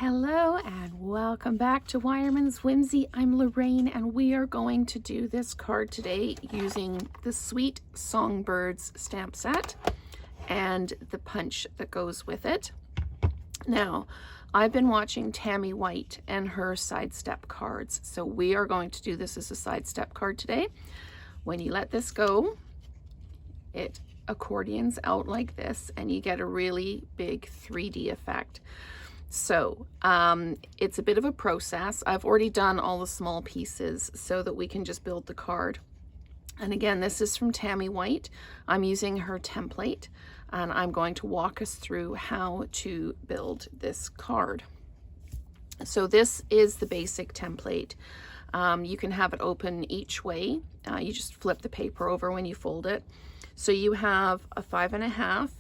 Hello and welcome back to Wireman's Whimsy. I'm Lorraine and we are going to do this card today using the Sweet Songbirds stamp set and the punch that goes with it. Now, I've been watching Tammy White and her side step cards, so we are going to do this as a side step card today. When you let this go, it accordions out like this and you get a really big 3D effect. So it's a bit of a process. I've already done all the small pieces so that we can just build the card. And again, this is from Tammy White. I'm using her template and I'm going to walk us through how to build this card. So this is the basic template. You can have it open each way. You just flip the paper over when you fold it. So you have a 5.5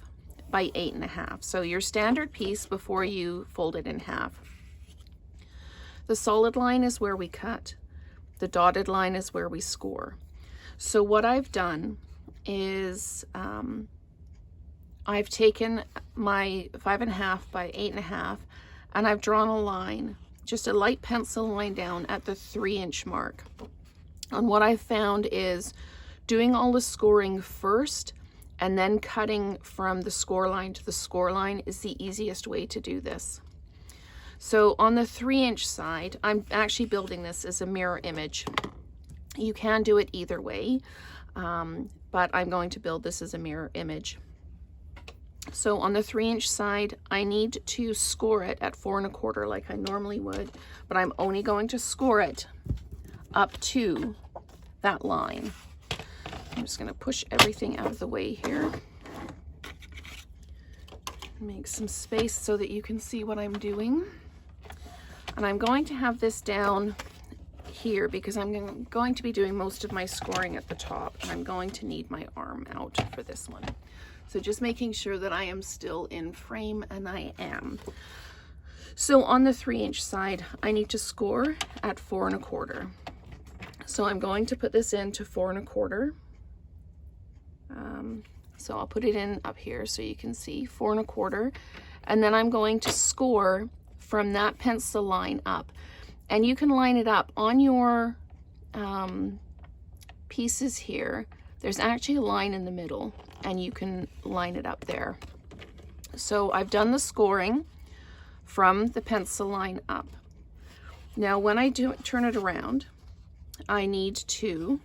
by 8.5. So your standard piece before you fold it in half. The solid line is where we cut. The dotted line is where we score. So what I've done is I've taken my 5.5 by 8.5 and I've drawn a line, just a light pencil line down at the 3-inch mark. And what I've found is doing all the scoring first and then cutting from the score line to the score line is the easiest way to do this. So on the 3-inch side, I'm actually building this as a mirror image. You can do it either way, but I'm going to build this as a mirror image. So on the 3-inch side, I need to score it at 4.25 like I normally would, but I'm only going to score it up to that line. I'm just going to push everything out of the way here. Make some space so that you can see what I'm doing. And I'm going to have this down here because I'm going to be doing most of my scoring at the top, and I'm going to need my arm out for this one. So just making sure that I am still in frame, and I am. So on the 3-inch side, I need to score at 4.25. So I'm going to put this into 4.25. So I'll put it in up here so you can see 4.25, and then I'm going to score from that pencil line up, and you can line it up on your pieces here. There's actually a line in the middle and you can line it up there. So I've done the scoring from the pencil line up. Now when I do turn it around, I need to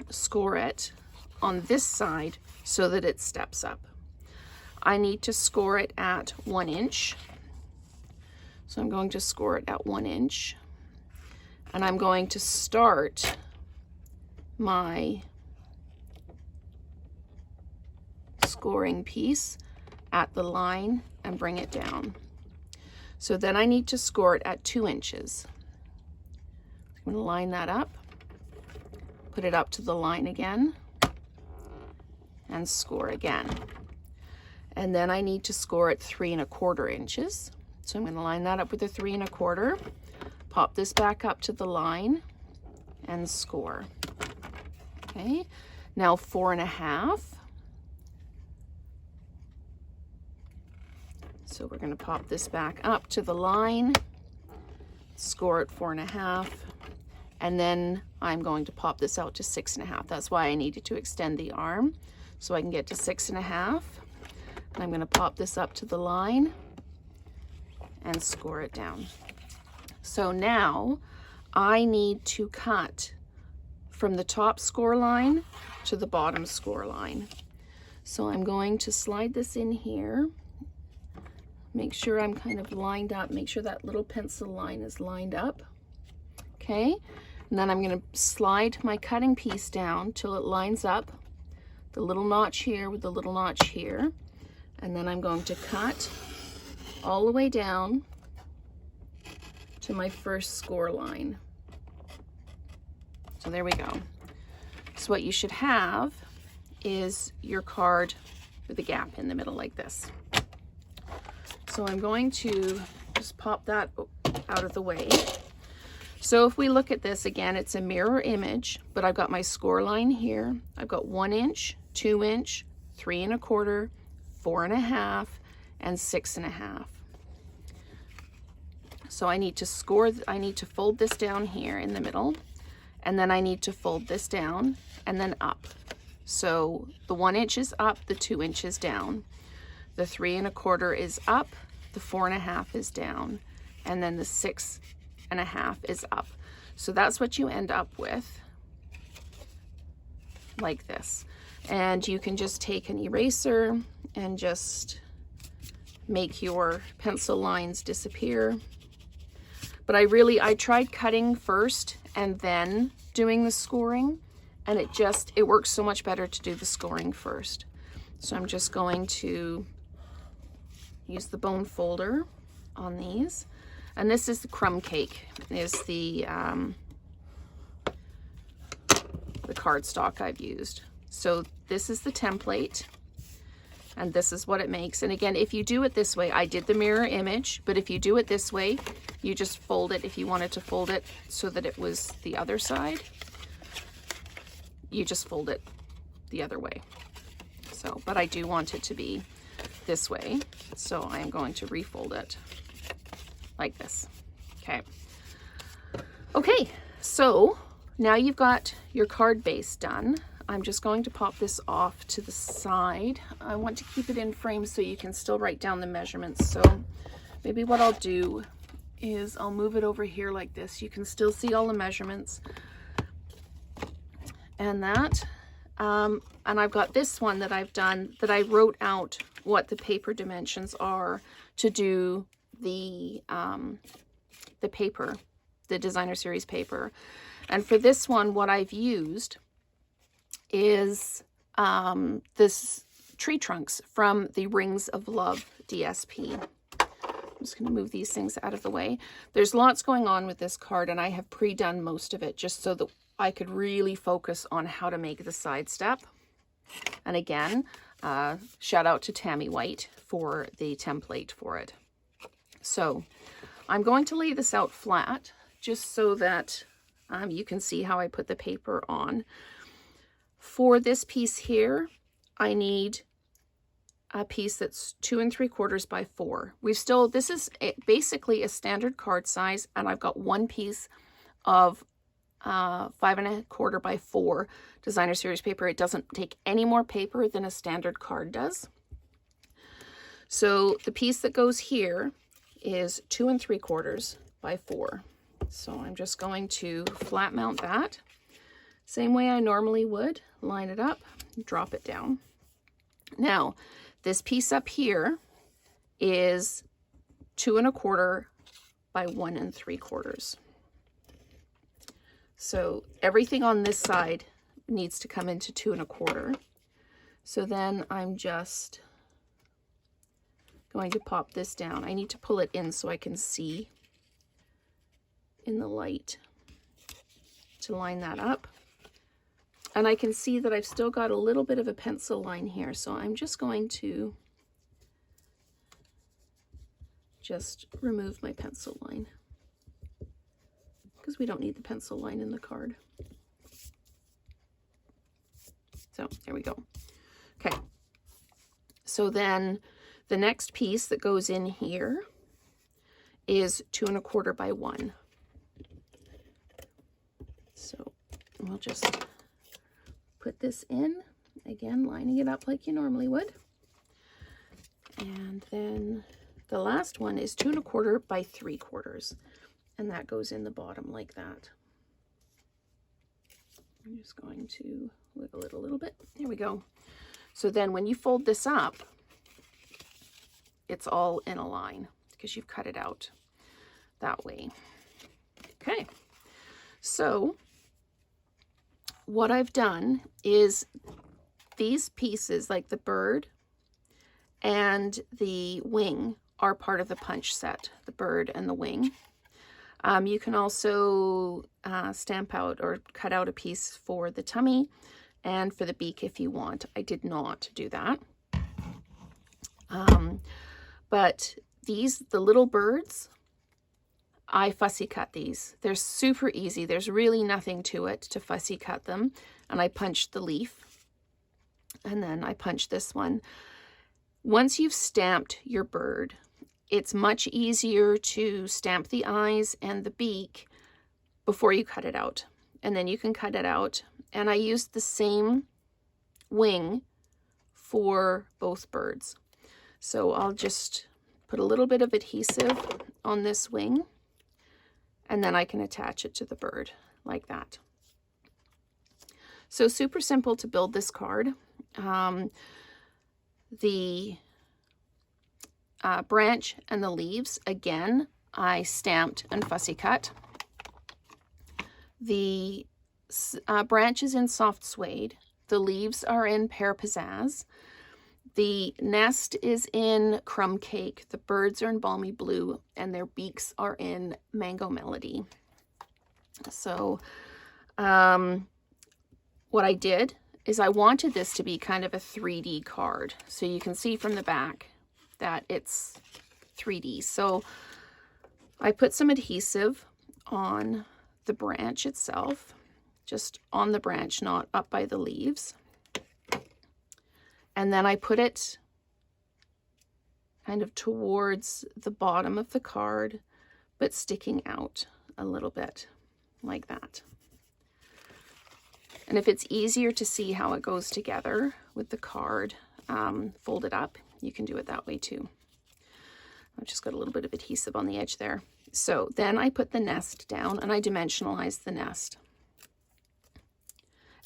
score it on this side so that it steps up. I need to score it at 1 inch. So I'm going to score it at 1 inch. And I'm going to start my scoring piece at the line and bring it down. So then I need to score it at 2 inches. I'm going to line that up, put it up to the line again, and score again. And then I need to score at 3.25 inches. So I'm going to line that up with a 3.25, pop this back up to the line and score. Okay, now 4.5. So we're going to pop this back up to the line, score at 4.5, and then I'm going to pop this out to 6.5. That's why I needed to extend the arm, so I can get to 6.5. I'm going to pop this up to the line and score it down. So now I need to cut from the top score line to the bottom score line. So I'm going to slide this in here, make sure I'm kind of lined up, make sure that little pencil line is lined up. Okay, and then I'm going to slide my cutting piece down till it lines up, the little notch here with the little notch here, and then I'm going to cut all the way down to my first score line. So there we go. So what you should have is your card with a gap in the middle like this. So I'm going to just pop that out of the way. So if we look at this again, it's a mirror image, but I've got my score line here. I've got 1 inch, 2 inch, 3.25, 4.5, and 6.5. So I need to score, I need to fold this down here in the middle, and then I need to fold this down and then up. So the 1 inch is up, the 2 inches down. The 3 1/4 is up, the 4 1/2 is down, and then the 6 1/2 is up. So that's what you end up with, like this. And you can just take an eraser and just make your pencil lines disappear. But I tried cutting first and then doing the scoring, and it works so much better to do the scoring first. So I'm just going to use the bone folder on these. And this is the crumb cake, is the cardstock I've used. So this is the template, and this is what it makes. And again, if you do it this way, I did the mirror image, but if you do it this way, you just fold it. If you wanted to fold it so that it was the other side, you just fold it the other way. So, but I do want it to be this way, so I am going to refold it like this. Okay, so now you've got your card base done. I'm just going to pop this off to the side. I want to keep it in frame so you can still write down the measurements. So maybe what I'll do is I'll move it over here like this. You can still see all the measurements and that. And I've got this one that I've done, that I wrote out what the paper dimensions are to do the paper, the designer series paper. And for this one, what I've used is this tree trunks from the Rings of Love DSP. I'm just going to move these things out of the way. There's lots going on with this card, and I have pre-done most of it just so that I could really focus on how to make the side step. And again, shout out to Tammy White for the template for it. So I'm going to lay this out flat just so that you can see how I put the paper on. For this piece here, I need a piece that's 2 3/4 by 4. This is basically a standard card size, and I've got one piece of 5 1/4 by 4 designer series paper. It doesn't take any more paper than a standard card does. So the piece that goes here is 2 3/4 by 4. So I'm just going to flat mount that same way I normally would. Line it up, drop it down. Now this piece up here is 2 1/4 by 1 3/4. So everything on this side needs to come into 2 1/4. So then I'm just going to pop this down. I need to pull it in so I can see in the light to line that up. And I can see that I've still got a little bit of a pencil line here. So I'm just going to just remove my pencil line, because we don't need the pencil line in the card. So there we go. Okay. So then the next piece that goes in here is 2 1/4 by 1. So we'll just put this in, again, lining it up like you normally would. And then the last one is 2 1/4 by 3/4. And that goes in the bottom like that. I'm just going to wiggle it a little bit. There we go. So then when you fold this up, it's all in a line because you've cut it out that way. Okay. So what I've done is these pieces, like the bird and the wing, are part of the punch set, the bird and the wing. You can also stamp out or cut out a piece for the tummy and for the beak if you want. I did not do that. But these, the little birds, I fussy cut these. They're super easy. There's really nothing to it to fussy cut them. And I punched the leaf, and then I punched this one. Once you've stamped your bird it's much easier to stamp the eyes and the beak before you cut it out. And then you can cut it out. And I used the same wing for both birds. So I'll just put a little bit of adhesive on this wing, and then I can attach it to the bird like that. So super simple to build this card. The branch and the leaves, again, I stamped and fussy cut. The branch is in soft suede. The leaves are in pear pizzazz. The nest is in crumb cake. The birds are in balmy blue, and their beaks are in mango melody. So what I did is I wanted this to be kind of a 3D card. So you can see from the back that it's 3D. So I put some adhesive on the branch itself, just on the branch, not up by the leaves. And then I put it kind of towards the bottom of the card, but sticking out a little bit like that. And if it's easier to see how it goes together with the card folded up, you can do it that way too. I've just got a little bit of adhesive on the edge there. So then I put the nest down and I dimensionalized the nest.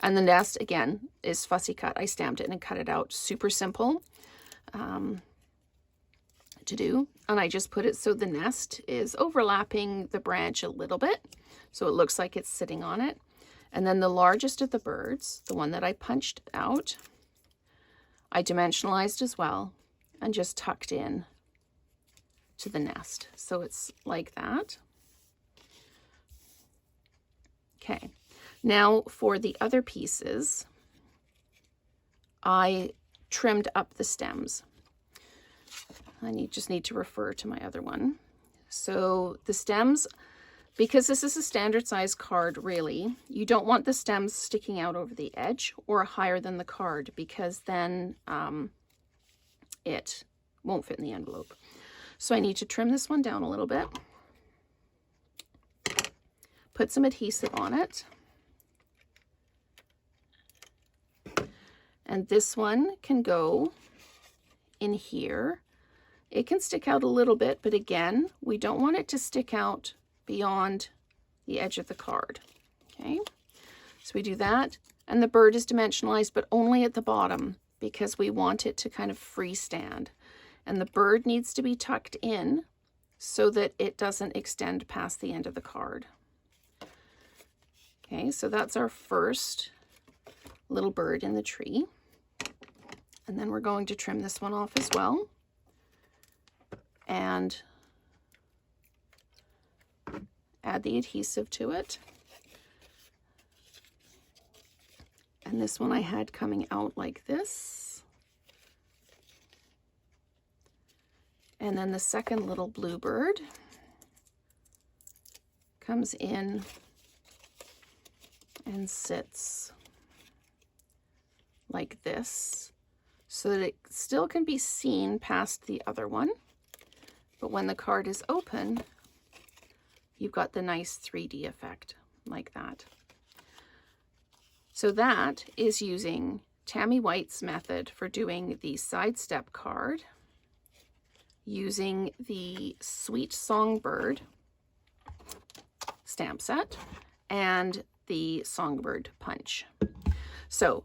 And the nest, again, is fussy cut. I stamped it and cut it out. Super simple to do. And I just put it so the nest is overlapping the branch a little bit, so it looks like it's sitting on it. And then the largest of the birds, the one that I punched out, I dimensionalized as well and just tucked in to the nest. So it's like that. Okay. Now for the other pieces, I trimmed up the stems. I just need to refer to my other one. So the stems, because this is a standard size card, really, you don't want the stems sticking out over the edge or higher than the card, because then it won't fit in the envelope. So I need to trim this one down a little bit, put some adhesive on it. And this one can go in here. It can stick out a little bit, but again, we don't want it to stick out beyond the edge of the card. Okay, so we do that. And the bird is dimensionalized, but only at the bottom, because we want it to kind of freestand. And the bird needs to be tucked in so that it doesn't extend past the end of the card. Okay, so that's our first little bird in the tree. And then we're going to trim this one off as well. And add the adhesive to it. And this one I had coming out like this. And then the second little bluebird comes in and sits like this, so that it still can be seen past the other one. But when the card is open, you've got the nice 3D effect like that. So that is using Tammy White's method for doing the side step card, using the Sweet Songbird stamp set, and the Songbird punch. So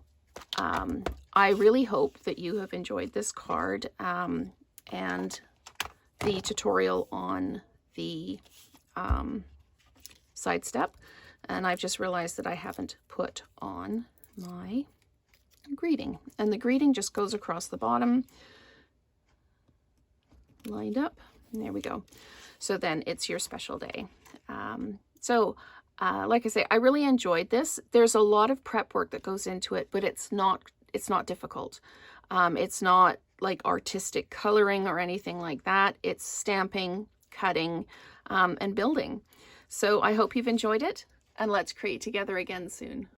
I really hope that you have enjoyed this card and the tutorial on the side step. And I've just realized that I haven't put on my greeting. And the greeting just goes across the bottom, lined up. And there we go. So then it's your special day. Like I say, I really enjoyed this. There's a lot of prep work that goes into it, but it's not difficult. It's not like artistic coloring or anything like that. It's stamping, cutting, and building. So I hope you've enjoyed it, and let's create together again soon.